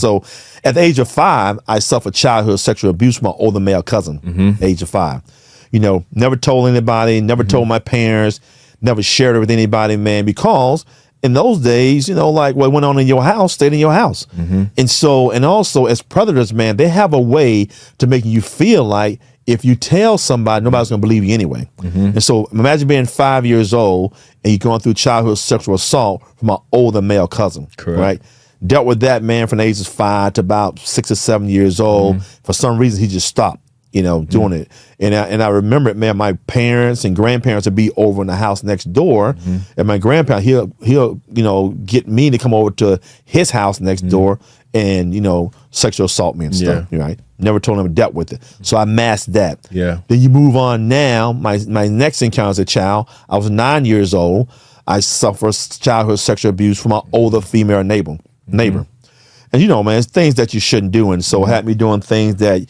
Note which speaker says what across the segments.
Speaker 1: So at the age of 5, I suffered childhood sexual abuse from my older male cousin, age of 5. You know, never told anybody, never told my parents, never shared it with anybody, man, because in those days, you know, like what went on in your house stayed in your house. And so, and also as predators, man, they have a way to make you feel like if you tell somebody, nobody's going to believe you anyway. And so imagine being 5 years old and you're going through childhood sexual assault from an older male cousin, right? Dealt with that, man, from the ages 5 to about 6 or 7 years old. For some reason, he just stopped, you know, doing it. And I remember it, man, my parents and grandparents would be over in the house next door. And my grandparent, he'll, you know, get me to come over to his house next door and, you know, sexual assault me and stuff, right? Never told him, dealt with it. So I masked that. Then you move on now. My next encounter as a child, I was 9 years old. I suffered childhood sexual abuse from my older female neighbor. And you know, man, it's things that you shouldn't do. And so it had me doing things that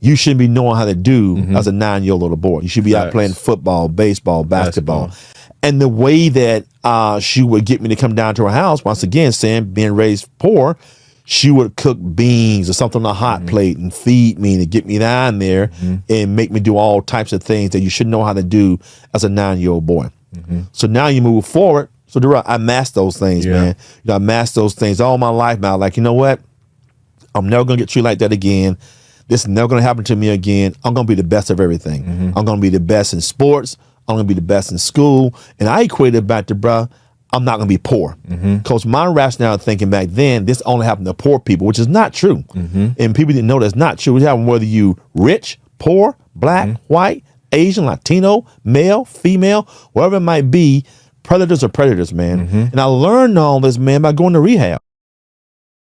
Speaker 1: you shouldn't be knowing how to do as a 9-year-old little boy. You should be out playing football, baseball, basketball. And the way that she would get me to come down to her house, once again, saying being raised poor, she would cook beans or something on a hot plate and feed me and get me down there and make me do all types of things that you should know how to do as a 9-year-old boy. So now you move forward. So I masked those things, man. You know, I masked those things all my life now. Like, you know what? I'm never going to get treated like that again. This is never going to happen to me again. I'm going to be the best of everything. I'm going to be the best in sports. I'm going to be the best in school. And I equated back to, bruh, I'm not going to be poor. Because my rationale thinking back then, this only happened to poor people, which is not true. And people didn't know that's not true. It happened whether you rich, poor, black, white, Asian, Latino, male, female, whatever it might be. Predators are predators, man. And I learned all this, man, by going to rehab.